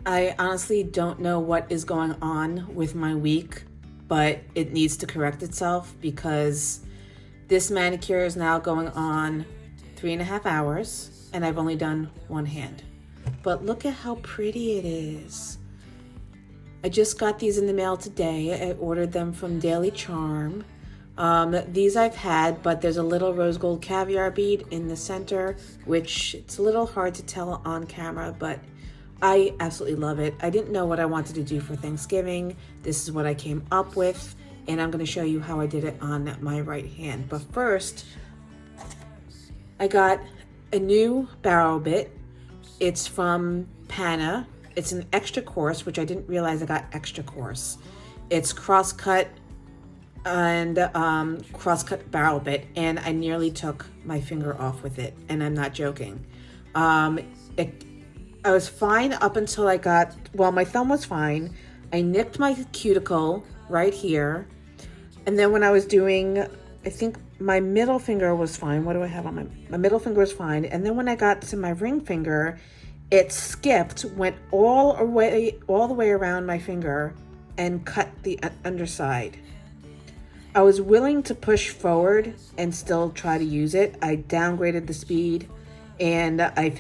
I honestly don't know what is going on with my week, but it needs to correct itself because this manicure is now going on 3.5 hours and I've only done one hand. But look at how pretty it is. I just got these in the mail today. I ordered them from Daily Charm. These I've had, but there's a little rose gold caviar bead in the center, which it's a little hard to tell on camera, but I absolutely love it. I didn't know what I wanted to do for Thanksgiving. This is what I came up with, and I'm going to show you how I did it on my right hand. But first, I got a new barrel bit. It's from Pana. It's an extra coarse, which I didn't realize I got extra coarse. It's crosscut and crosscut barrel bit, and I nearly took my finger off with it, and I'm not joking. I was fine up until my thumb was fine. I nicked my cuticle right here, and then when I was doing, I think my middle finger was fine. What do I have on my middle finger was fine, and then when I got to my ring finger, it skipped, went all the way around my finger, and cut the underside. I was willing to push forward and still try to use it. I downgraded the speed, and I've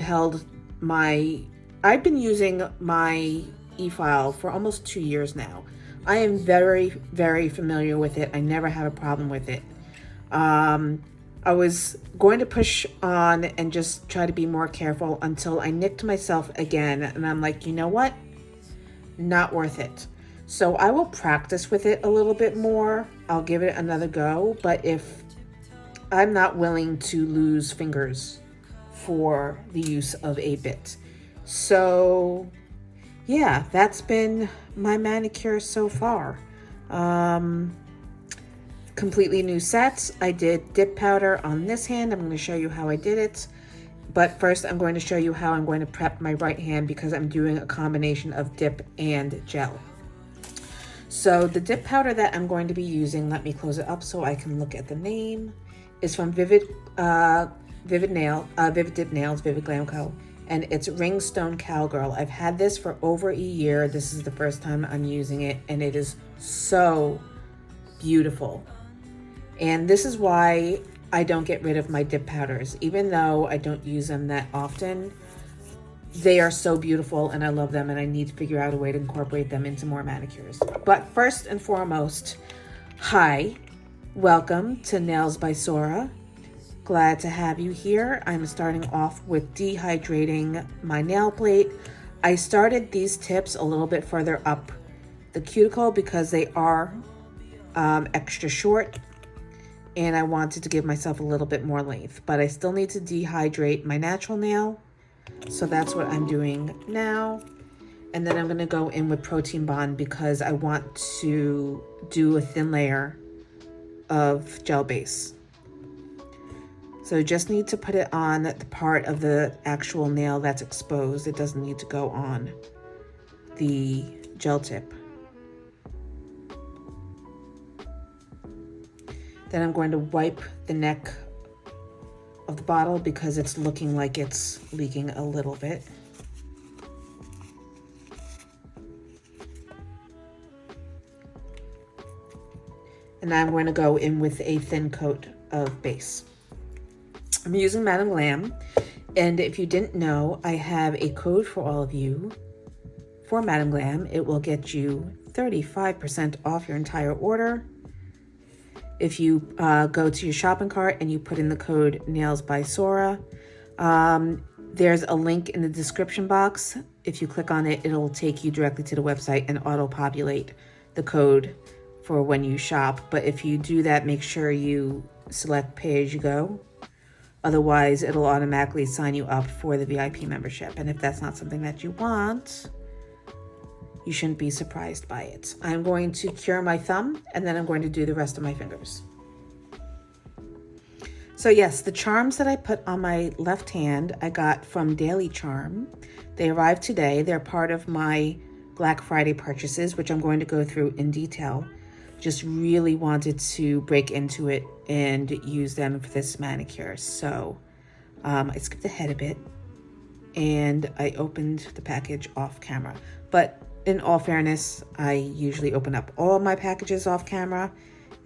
been using my efile for almost 2 years now. I am very, very familiar with it. I never have a problem with it. I was going to push on and just try to be more careful until I nicked myself again, and I'm like, you know what? Not worth it. So I will practice with it a little bit more. I'll give it another go, but if I'm not willing to lose fingers for the use of a bit. So yeah, that's been my manicure so far. Completely new sets. I did dip powder on this hand. I'm going to show you how I did it. But first I'm going to show you how I'm going to prep my right hand because I'm doing a combination of dip and gel. So the dip powder that I'm going to be using, let me close it up so I can look at the name, is from Vivid Dip Nails, Vivid Glam Co. And it's Rhinestone Cowgirl. I've had this for over a year. This is the first time I'm using it, and it is so beautiful. And this is why I don't get rid of my dip powders. Even though I don't use them that often, they are so beautiful and I love them, and I need to figure out a way to incorporate them into more manicures. But first and foremost, hi, welcome to Nails by Sora. Glad to have you here. I'm starting off with dehydrating my nail plate. I started these tips a little bit further up the cuticle because they are extra short, and I wanted to give myself a little bit more length, but I still need to dehydrate my natural nail. So that's what I'm doing now. And then I'm going to go in with Protein Bond because I want to do a thin layer of gel base. So just need to put it on the part of the actual nail that's exposed. It doesn't need to go on the gel tip. Then I'm going to wipe the neck of the bottle because it's looking like it's leaking a little bit. And now I'm going to go in with a thin coat of base. I'm using Madam Glam, and if you didn't know, I have a code for all of you for Madam Glam. It will get you 35% off your entire order if you go to your shopping cart and you put in the code Nails by Sora. There's a link in the description box. If you click on it, it'll take you directly to the website and auto-populate the code for when you shop. But if you do that, make sure you select pay as you go. Otherwise, it'll automatically sign you up for the VIP membership. And if that's not something that you want, you shouldn't be surprised by it. I'm going to cure my thumb, and then I'm going to do the rest of my fingers. So yes, the charms that I put on my left hand, I got from Daily Charm. They arrived today. They're part of my Black Friday purchases, which I'm going to go through in detail. Just really wanted to break into it and use them for this manicure. So I skipped ahead a bit. and I opened the package off camera. But in all fairness, I usually open up all my packages off camera,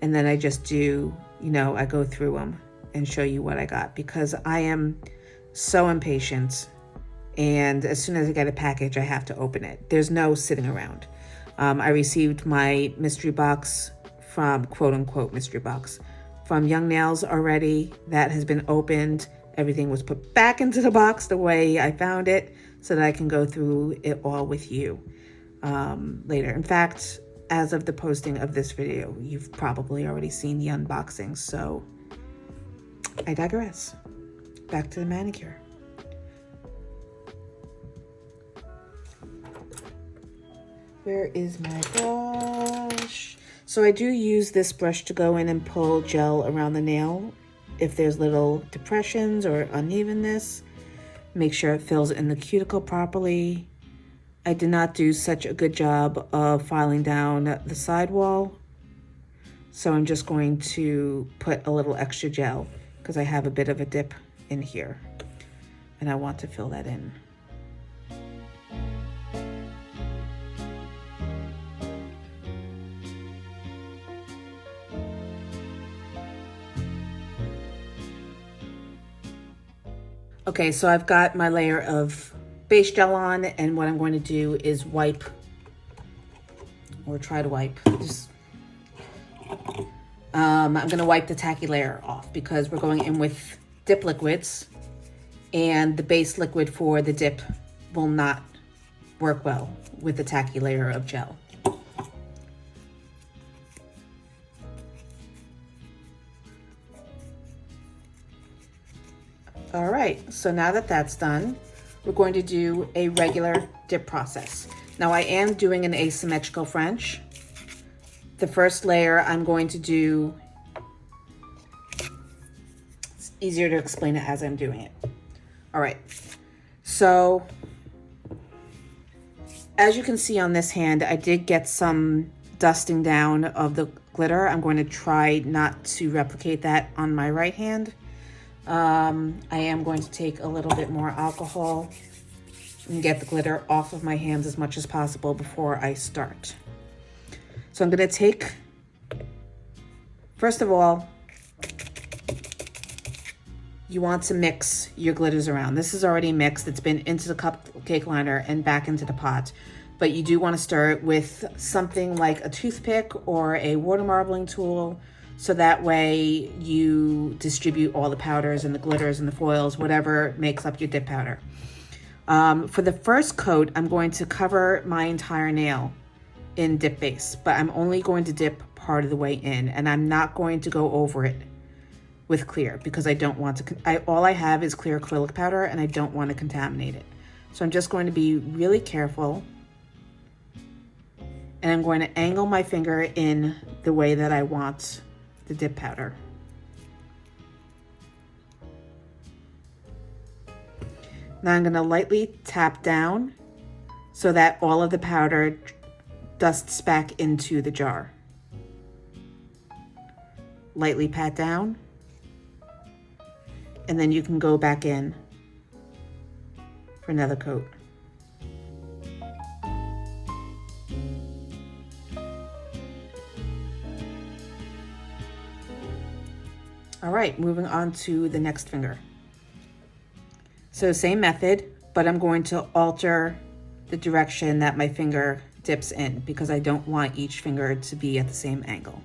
and then I just do, you know, I go through them and show you what I got, because I am so impatient, and as soon as I get a package, I have to open it. There's no sitting around. I received my mystery box from, quote unquote mystery box, from Young Nails already. That has been opened. Everything was put back into the box the way I found it, so that I can go through it all with you later. In fact, as of the posting of this video, you've probably already seen the unboxing, so I digress. Back to the manicure. Where is my brush? So I do use this brush to go in and pull gel around the nail if there's little depressions or unevenness. Make sure it fills in the cuticle properly. I did not do such a good job of filing down the sidewall, so I'm just going to put a little extra gel because I have a bit of a dip in here and I want to fill that in. Okay, so I've got my layer of base gel on, and what I'm going to do is wipe, or try to wipe. I'm going to wipe the tacky layer off because we're going in with dip liquids, and the base liquid for the dip will not work well with the tacky layer of gel. All right, so now that that's done, we're going to do a regular dip process. Now I am doing an asymmetrical French. The first layer I'm going to do, it's easier to explain it as I'm doing it. All right, so as you can see on this hand, I did get some dusting down of the glitter. I'm going to try not to replicate that on my right hand. I am going to take a little bit more alcohol and get the glitter off of my hands as much as possible before I start. So I'm going to take, first of all, you want to mix your glitters around. This is already mixed. It's been into the cupcake liner and back into the pot. But you do want to start with something like a toothpick or a water marbling tool, so that way you distribute all the powders and the glitters and the foils, whatever makes up your dip powder. For the first coat, I'm going to cover my entire nail in dip base, but I'm only going to dip part of the way in, and I'm not going to go over it with clear because I don't want to, all I have is clear acrylic powder and I don't want to contaminate it. So I'm just going to be really careful, and I'm going to angle my finger in the way that I want the dip powder. Now I'm going to lightly tap down so that all of the powder dusts back into the jar. Lightly pat down, and then you can go back in for another coat. All right, moving on to the next finger. So same method, but I'm going to alter the direction that my finger dips in because I don't want each finger to be at the same angle.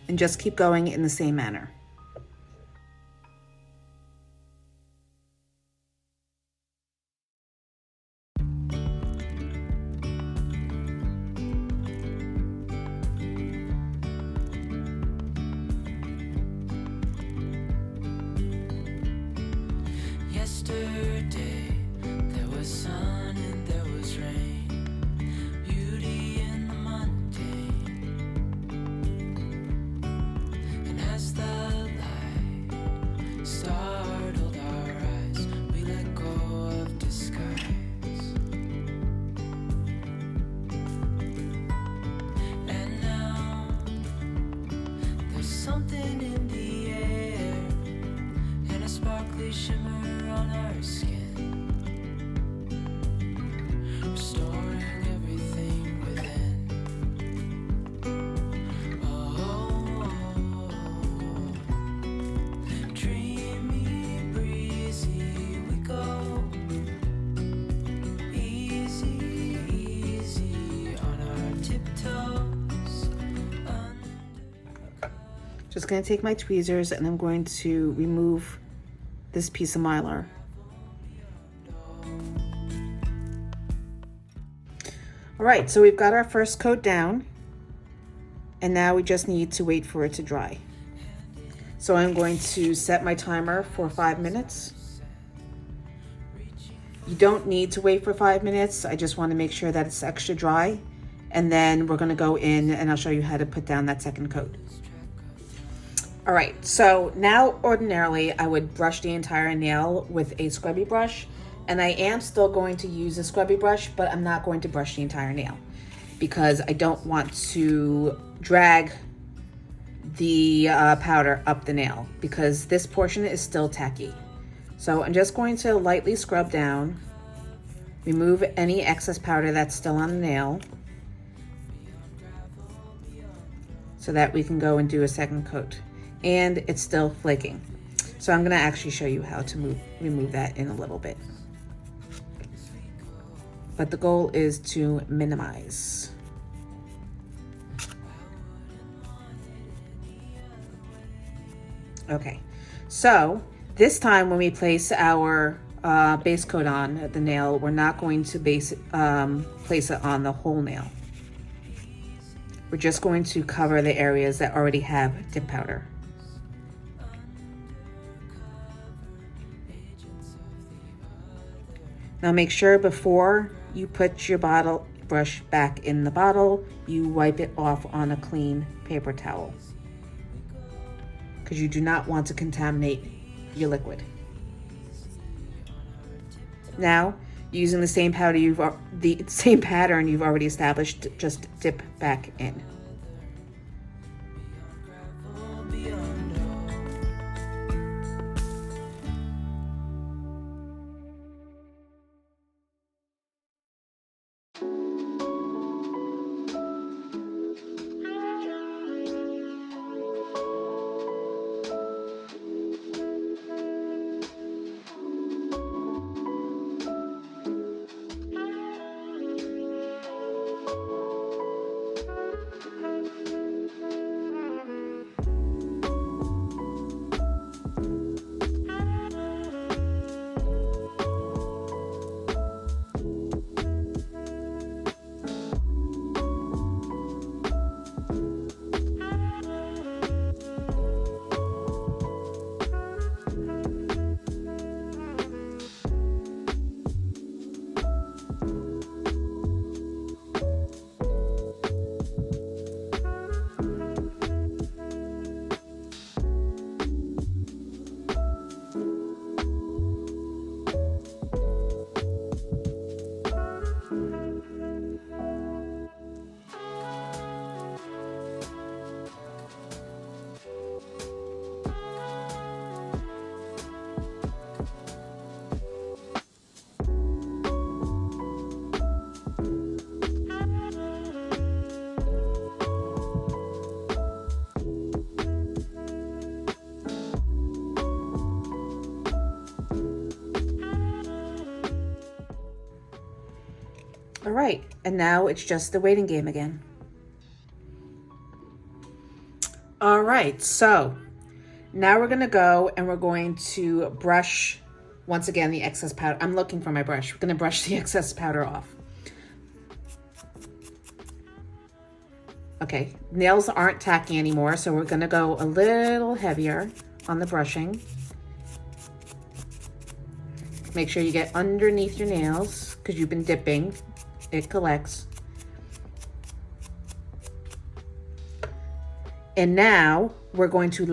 And just keep going in the same manner. Yesterday there was sun and there was rain, beauty in the mundane. And as was something in the air, and a sparkly shimmer on our skin, restoring everything within. Dreamy, breezy, we go. Easy, easy on our tiptoes. Just going to take my tweezers and I'm going to remove this piece of mylar. All right, so we've got our first coat down, and now we just need to wait for it to dry. So I'm going to set my timer for 5 minutes. You don't need to wait for 5 minutes. I just want to make sure that it's extra dry. And then we're going to go in and I'll show you how to put down that second coat. All right, so now ordinarily I would brush the entire nail with a scrubby brush. And I am still going to use a scrubby brush, but I'm not going to brush the entire nail because I don't want to drag the powder up the nail because this portion is still tacky. So I'm just going to lightly scrub down, remove any excess powder that's still on the nail so that we can go and do a second coat. And it's still flaking. So I'm gonna actually show you how to remove that in a little bit. But the goal is to minimize. Okay, so this time when we place our base coat on the nail, we're not going to place it on the whole nail. We're just going to cover the areas that already have dip powder. Now make sure before you put your bottle brush back in the bottle, you wipe it off on a clean paper towel, because you do not want to contaminate your liquid. Now, using the same pattern you've already established, just dip back in. All right, and now it's just the waiting game again. All right, so now we're gonna go and we're going to brush, once again, the excess powder. I'm looking for my brush. We're gonna brush the excess powder off. Okay, nails aren't tacky anymore, so we're gonna go a little heavier on the brushing. Make sure you get underneath your nails because you've been dipping. It collects. And now we're going to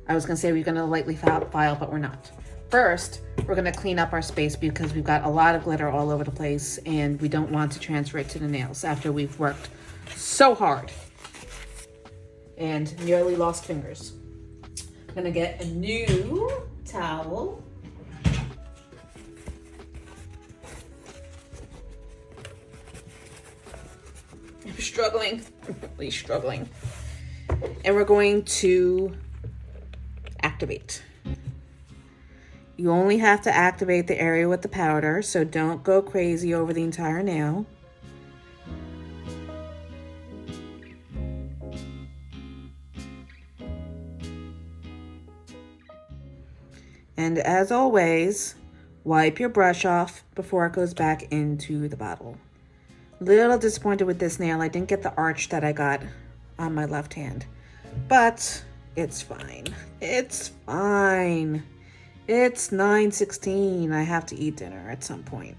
I was gonna say we're gonna lightly file, but we're not. First, we're gonna clean up our space because we've got a lot of glitter all over the place and we don't want to transfer it to the nails after we've worked so hard. and nearly lost fingers. I'm gonna get a new towel. I'm struggling, really struggling. And we're going to activate. You only have to activate the area with the powder, so don't go crazy over the entire nail. And as always, wipe your brush off before it goes back into the bottle. Little disappointed with this nail. I didn't get the arch that I got on my left hand, but it's fine. It's fine. It's 9:16. I have to eat dinner at some point.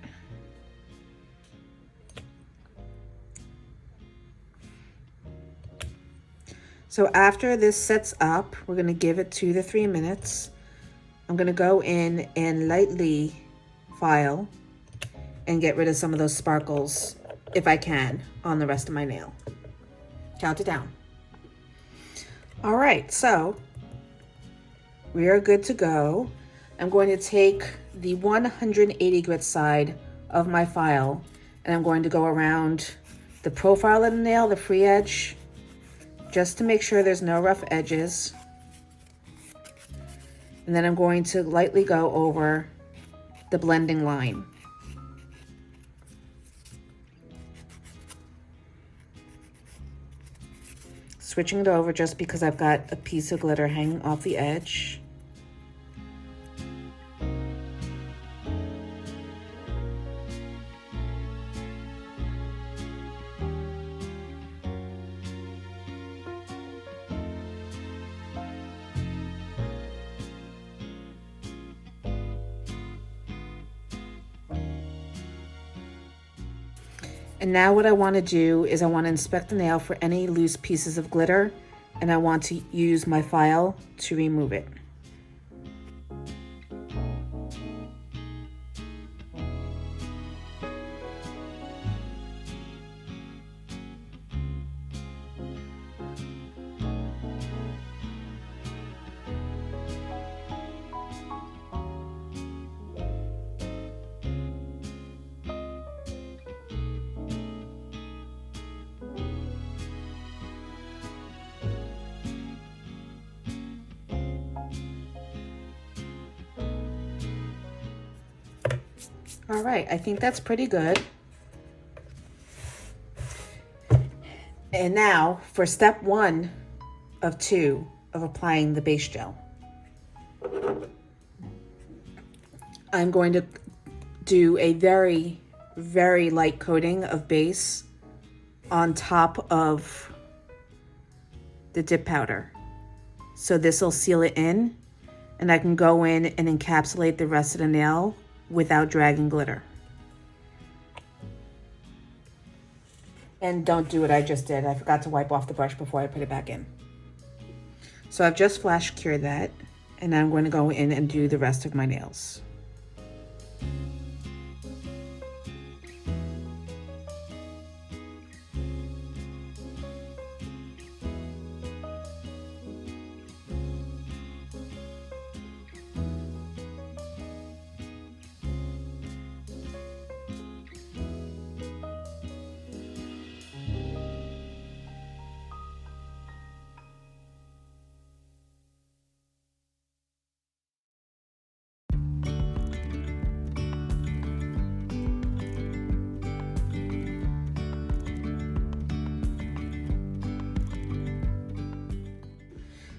So after this sets up, we're gonna give it 2 to 3 minutes. I'm gonna go in and lightly file and get rid of some of those sparkles, if I can, on the rest of my nail. Count it down. All right, so we are good to go. I'm going to take the 180 grit side of my file and I'm going to go around the profile of the nail, the free edge, just to make sure there's no rough edges. And then I'm going to lightly go over the blending line. Switching it over just because I've got a piece of glitter hanging off the edge. And now what I want to do is I want to inspect the nail for any loose pieces of glitter, and I want to use my file to remove it. All right, I think that's pretty good. And now for step 1 of 2 of applying the base gel. I'm going to do a very, very light coating of base on top of the dip powder. So this will seal it in, and I can go in and encapsulate the rest of the nail without dragging glitter. And don't do what I just did. I forgot to wipe off the brush before I put it back in. So I've just flash cured that, and I'm going to go in and do the rest of my nails.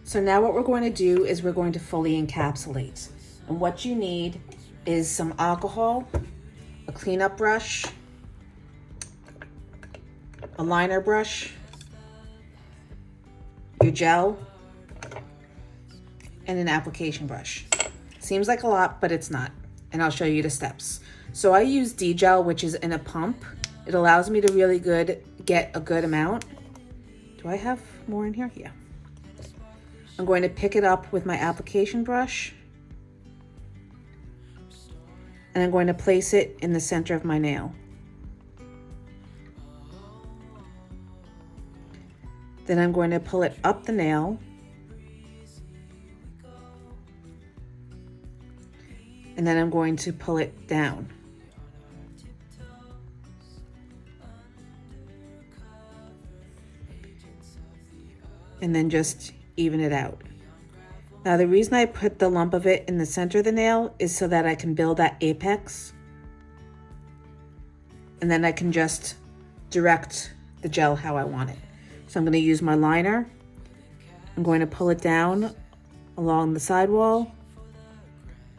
So now what we're going to do is we're going to fully encapsulate. And what you need is some alcohol, a cleanup brush, a liner brush, your gel, and an application brush. Seems like a lot, but it's not. And I'll show you the steps. So I use DGel, which is in a pump. It allows me to really get a good amount. Do I have more in here? Yeah. I'm going to pick it up with my application brush, and I'm going to place it in the center of my nail. Then I'm going to pull it up the nail. And then I'm going to pull it down. And then just even it out. Now the reason I put the lump of it in the center of the nail is so that I can build that apex. And then I can just direct the gel how I want it. So I'm going to use my liner. I'm going to pull it down along the sidewall.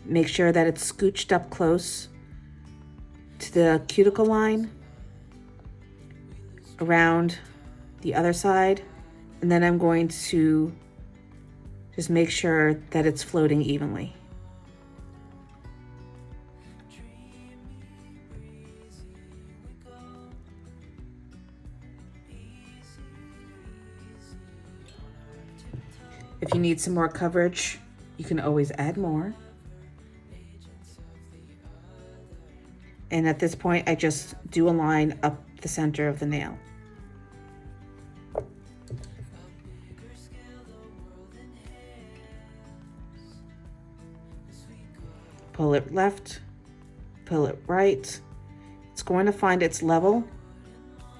Make sure that it's scooched up close to the cuticle line, around the other side, and then I'm going to just make sure that it's floating evenly. If you need some more coverage, you can always add more. And at this point, I just do a line up the center of the nail. Pull it left, pull it right. It's going to find its level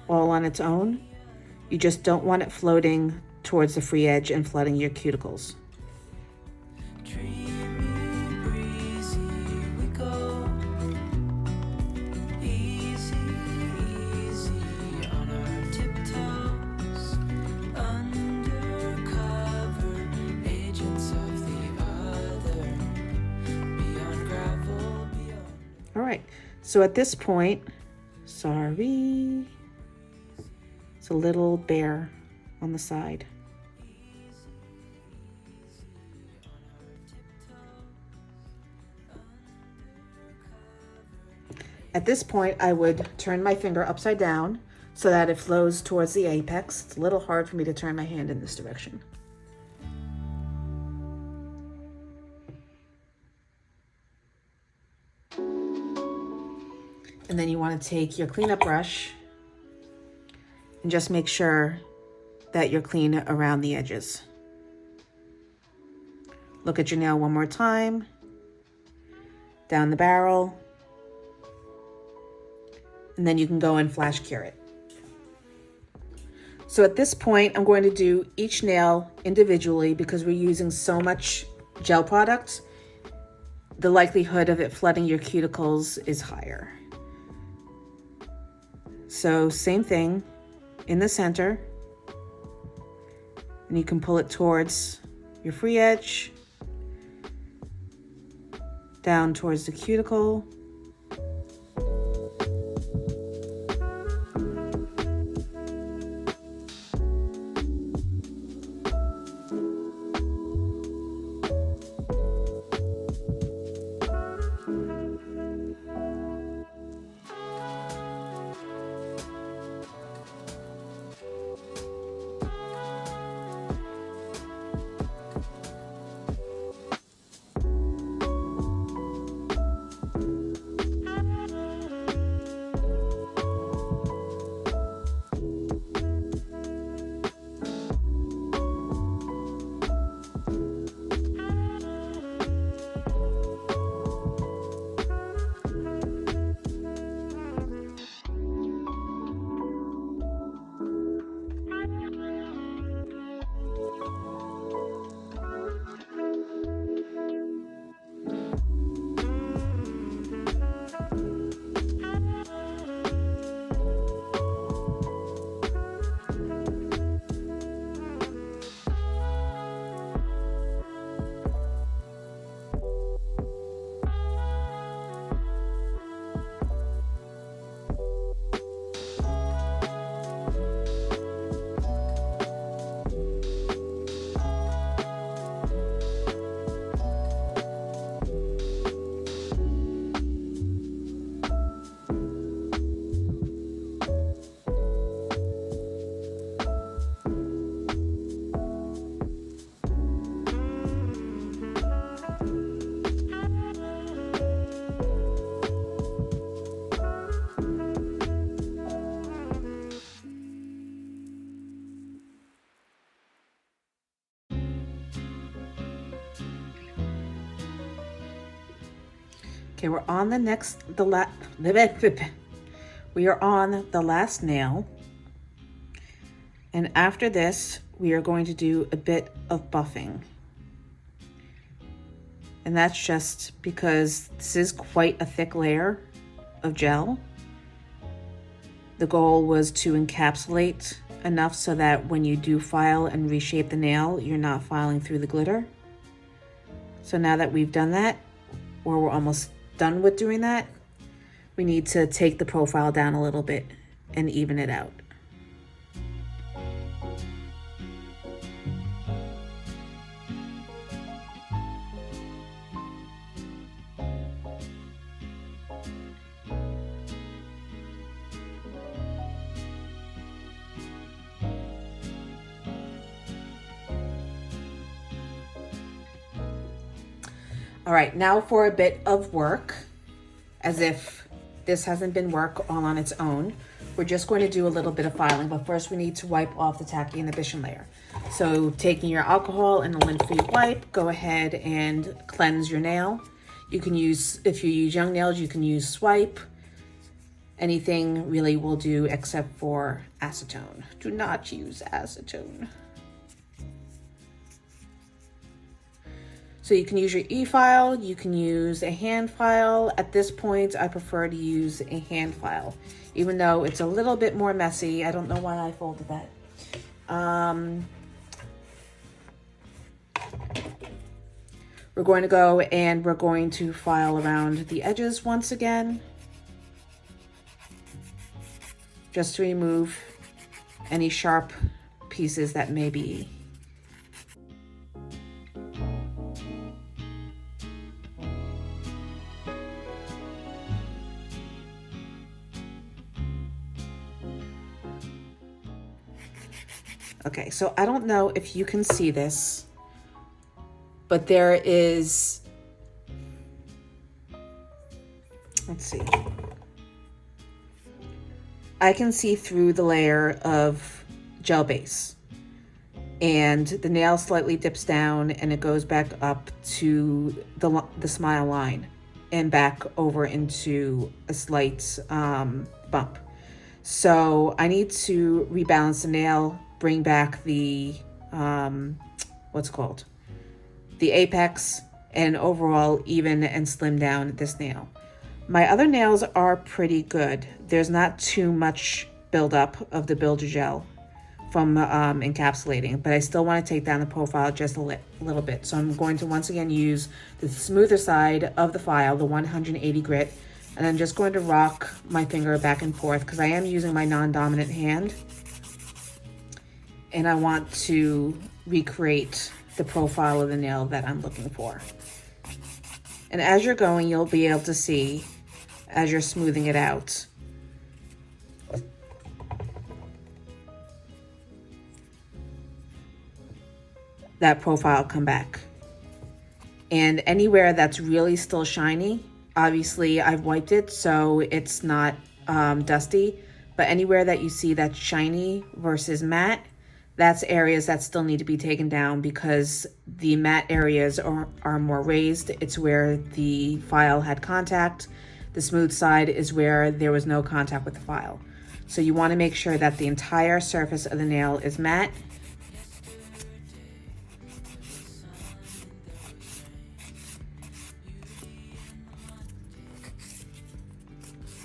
all on its own. You just don't want it floating towards the free edge and flooding your cuticles. All right, so at this point, sorry, it's a little bare on the side. At this point, I would turn my finger upside down so that it flows towards the apex. It's a little hard for me to turn my hand in this direction. And then you want to take your cleanup brush and just make sure that you're clean around the edges. Look at your nail one more time, down the barrel, and then you can go and flash cure it. So at this point, I'm going to do each nail individually because we're using so much gel product. The likelihood of it flooding your cuticles is higher. So same thing in the center, and you can pull it towards your free edge, down towards the cuticle. Okay, we're on the we are on the last nail. And after this, we are going to do a bit of buffing. And that's just because this is quite a thick layer of gel. The goal was to encapsulate enough so that when you do file and reshape the nail, you're not filing through the glitter. So now that we've done that, or we're almost done with doing that, we need to take the profile down a little bit and even it out. All right, now for a bit of work, as if this hasn't been work all on its own. We're just going to do a little bit of filing, but first we need to wipe off the tacky inhibition layer. So taking your alcohol and a lint-free wipe, go ahead and cleanse your nail. You can use, if you use young nails, you can use swipe. Anything really will do except for acetone. Do not use acetone. So you can use your e-file, you can use a hand file. At this point, I prefer to use a hand file, even though it's a little bit more messy. I don't know why I folded that. We're going to go and we're going to file around the edges once again, just to remove any sharp pieces that may be. Okay, so I don't know if you can see this, but there is, let's see. I can see through the layer of gel base, and the nail slightly dips down and it goes back up to the smile line and back over into a slight bump. So I need to rebalance the nail, bring back the, what's called? The apex, and overall even and slim down this nail. My other nails are pretty good. There's not too much buildup of the builder gel from encapsulating, but I still want to take down the profile just a little bit. So I'm going to once again use the smoother side of the file, the 180 grit, and I'm just going to rock my finger back and forth because I am using my non-dominant hand. And I want to recreate the profile of the nail that I'm looking for. And as you're going, you'll be able to see, as you're smoothing it out, that profile come back. And anywhere that's really still shiny, obviously I've wiped it so it's not dusty, but anywhere that you see that's shiny versus matte, that's areas that still need to be taken down because the matte areas are more raised. It's where the file had contact. The smooth side is where there was no contact with the file. So you want to make sure that the entire surface of the nail is matte.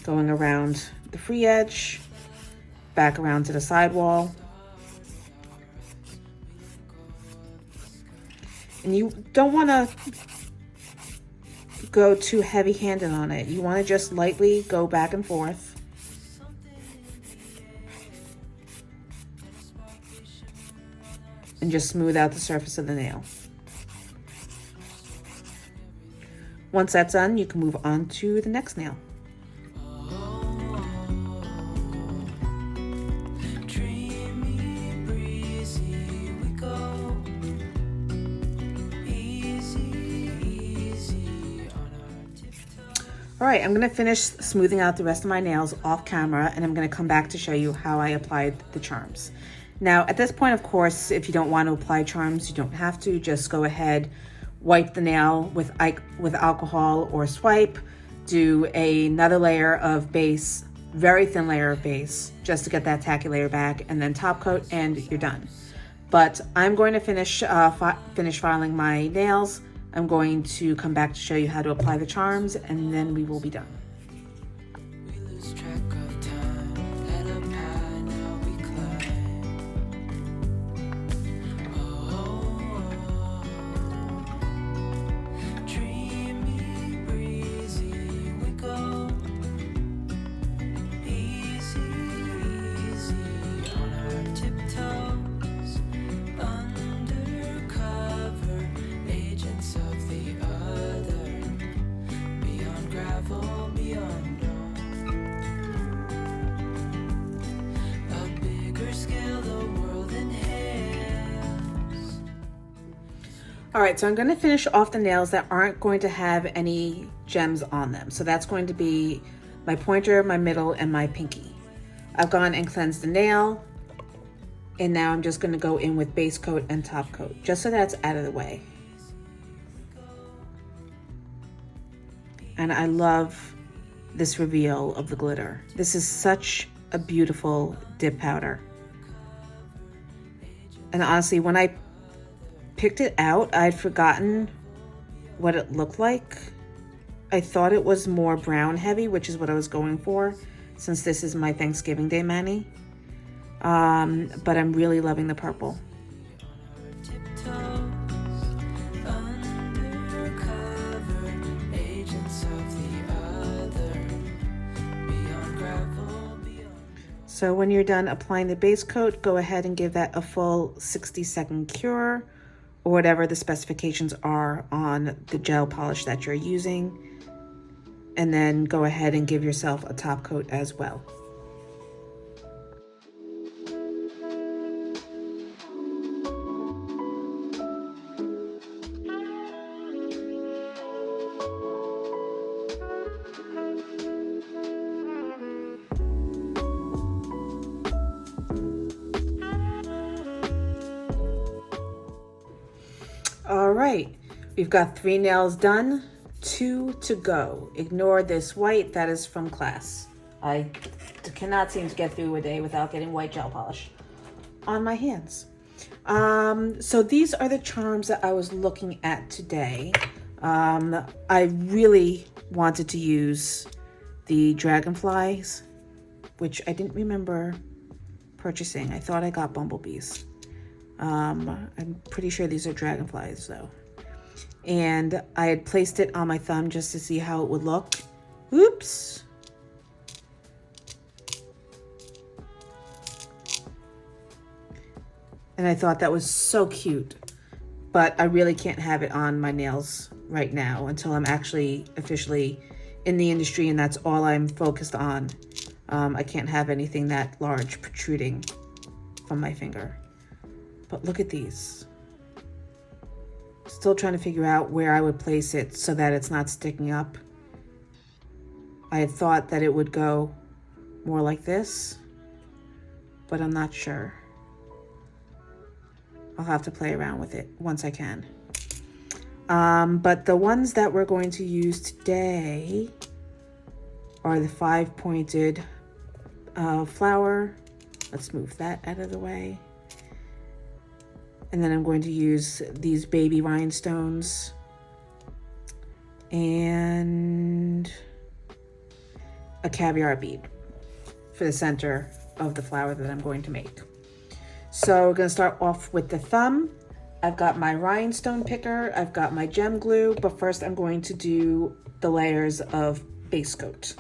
Going around the free edge, back around to the sidewall. And you don't want to go too heavy-handed on it. You want to just lightly go back and forth. And just smooth out the surface of the nail. Once that's done, you can move on to the next nail. All right, I'm gonna finish smoothing out the rest of my nails off camera, and I'm gonna come back to show you how I applied the charms. Now, at this point, of course, if you don't want to apply charms, you don't have to. Just go ahead, wipe the nail with alcohol or swipe, do another layer of base, very thin layer of base, just to get that tacky layer back, and then top coat, and you're done. But I'm going to finish filing my nails. I'm going to come back to show you how to apply the charms, and then we will be done. We lose track of time. Head up high, now we climb. Oh, dreamy, breezy, we go. Easy, easy on our tiptoes. Undercover agents of the other. Beyond gravel, beyond a bigger scale the world inhales. All right, so I'm going to finish off the nails that aren't going to have any gems on them. So that's going to be my pointer, my middle, and my pinky. I've gone and cleansed the nail, and now I'm just going to go in with base coat and top coat, just so that's out of the way. And I love this reveal of the glitter. This is such a beautiful dip powder. And honestly, when I picked it out, I'd forgotten what it looked like. I thought it was more brown heavy, which is what I was going for, since this is my Thanksgiving Day mani. But I'm really loving the purple. Tiptoes, undercover agents of the other. Beyond gravel, beyond. So when you're done applying the base coat, go ahead and give that a full 60-second cure, or whatever the specifications are on the gel polish that you're using. And then go ahead and give yourself a top coat as well. All right, we've got 3 nails done, 2 to go. Ignore this white, that is from class. I cannot seem to get through a day without getting white gel polish on my hands. So these are the charms that I was looking at today. I really wanted to use the dragonflies, which I didn't remember purchasing. I thought I got bumblebees. I'm pretty sure these are dragonflies though. And I had placed it on my thumb just to see how it would look. Oops. And I thought that was so cute, but I really can't have it on my nails right now until I'm actually officially in the industry, and that's all I'm focused on. I can't have anything that large protruding from my finger. But look at these. Still trying to figure out where I would place it so that it's not sticking up. I had thought that it would go more like this, but I'm not sure. I'll have to play around with it once I can. But the ones that we're going to use today are the 5-pointed flower. Let's move that out of the way. And then I'm going to use these baby rhinestones and a caviar bead for the center of the flower that I'm going to make. So we're going to start off with the thumb. I've got my rhinestone picker, I've got my gem glue, but first I'm going to do the layers of base coat.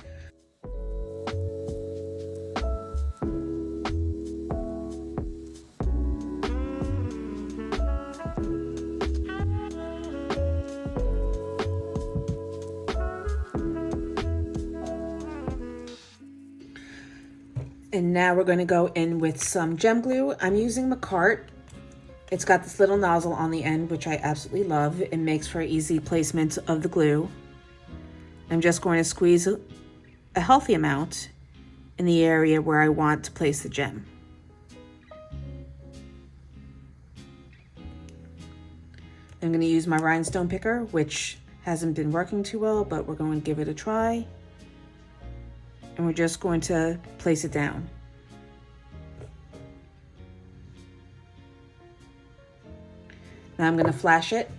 And now we're going to go in with some gem glue. I'm using Makartt. It's got this little nozzle on the end, which I absolutely love. It makes for easy placement of the glue. I'm just going to squeeze a healthy amount in the area where I want to place the gem. I'm going to use my rhinestone picker, which Hasn't been working too well, but we're going to give it a try. And we're just going to place it down. Now I'm going to flash it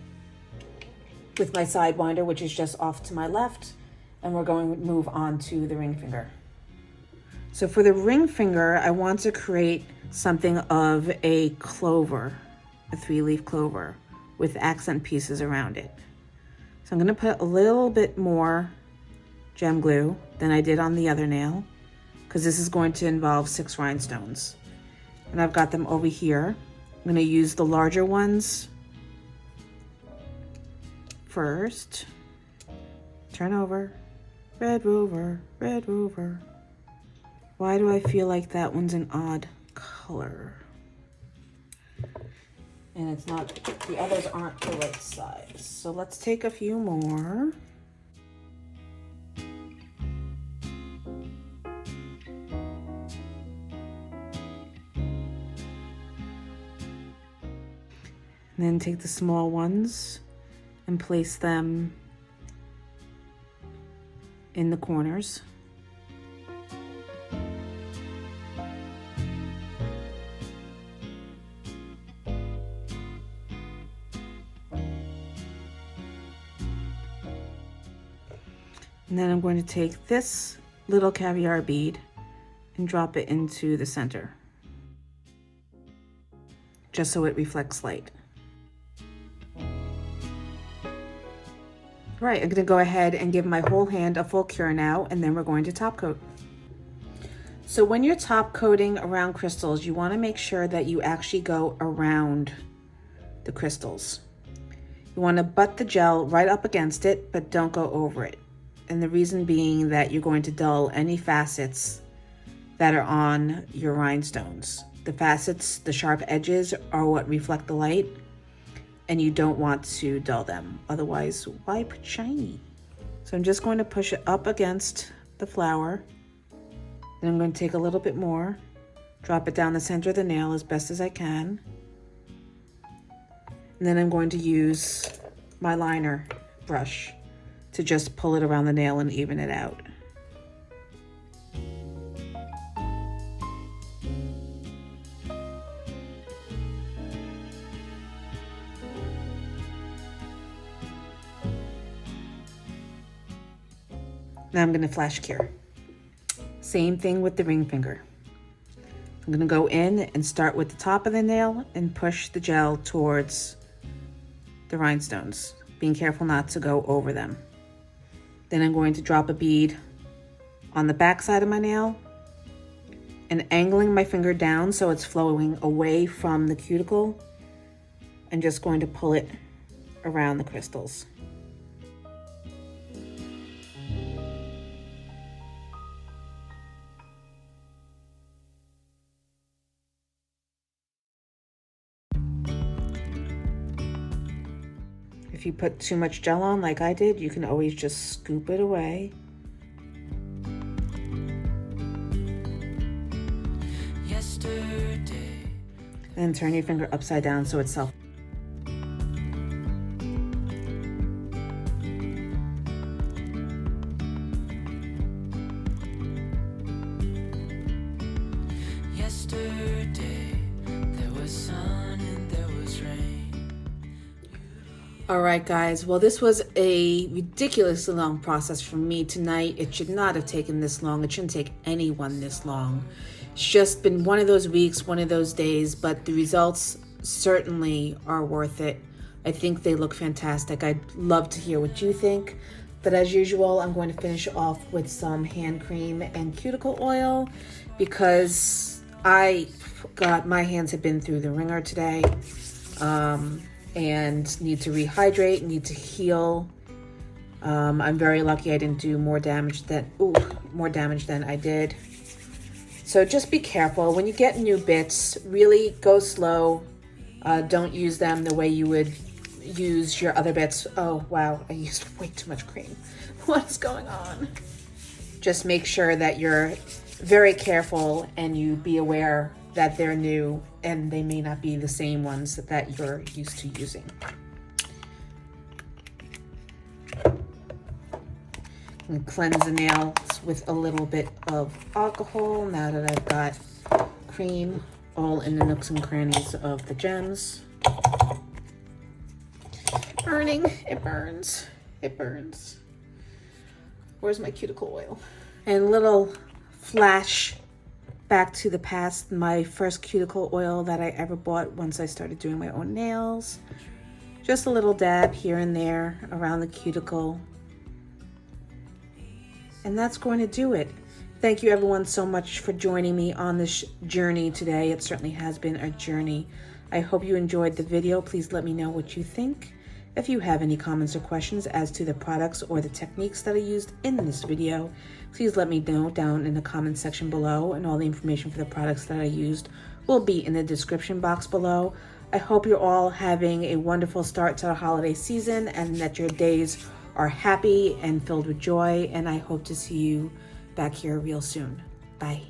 with my Sidewinder, which is just off to my left, and we're going to move on to the ring finger. So for the ring finger, I want to create something of a clover, a 3-leaf clover with accent pieces around it. So I'm going to put a little bit more gem glue than I did on the other nail, because this is going to involve 6 rhinestones. And I've got them over here. I'm going to use the larger ones first. Turn over. Red rover, red rover. Why do I feel like that one's an odd color? And it's not, the others aren't the right size. So let's take a few more. And then take the small ones and place them in the corners. And then I'm going to take this little caviar bead and drop it into the center, just so it reflects light. All right, I'm gonna go ahead and give my whole hand a full cure now, and then we're going to top coat. So when you're top coating around crystals, you wanna make sure that you actually go around the crystals. You wanna butt the gel right up against it, but don't go over it. And the reason being that you're going to dull any facets that are on your rhinestones. The facets, the sharp edges, are what reflect the light, and you don't want to dull them. Otherwise, why put shiny? So I'm just going to push it up against the flower. Then I'm going to take a little bit more, drop it down the center of the nail as best as I can. And then I'm going to use my liner brush to just pull it around the nail and even it out. Now I'm going to flash cure. Same thing with the ring finger. I'm going to go in and start with the top of the nail and push the gel towards the rhinestones, being careful not to go over them. Then I'm going to drop a bead on the back side of my nail and angling my finger down so it's flowing away from the cuticle, and just going to pull it around the crystals. If you put too much gel on like I did, you can always just scoop it away. Yesterday. And turn your finger upside down so it's self. Yesterday, there was sun and there was rain. All right, guys. Well, this was a ridiculously long process for me tonight. It should not have taken this long. It shouldn't take anyone this long. It's just been one of those weeks, one of those days, but the results certainly are worth it. I think they look fantastic. I'd love to hear what you think. But as usual, I'm going to finish off with some hand cream and cuticle oil because my hands have been through the ringer today. And need to rehydrate, need to heal. I'm very lucky I didn't do more damage than I did. So just be careful. When you get new bits, really go slow. Don't use them the way you would use your other bits. Oh, wow, I used way too much cream. What is going on? Just make sure that you're very careful and you be aware that they're new and they may not be the same ones that you're used to using. and cleanse the nails with a little bit of alcohol now that I've got cream all in the nooks and crannies of the gems. Burning, it burns, it burns. Where's my cuticle oil? And little flash back to the past, my first cuticle oil that I ever bought once I started doing my own nails. Just a little dab here and there around the cuticle. And that's going to do it. Thank you everyone so much for joining me on this journey today. It certainly has been a journey. I hope you enjoyed the video. Please let me know what you think. If you have any comments or questions as to the products or the techniques that I used in this video, please let me know down in the comment section below, and all the information for the products that I used will be in the description box below. I hope you're all having a wonderful start to the holiday season and that your days are happy and filled with joy, and I hope to see you back here real soon. Bye.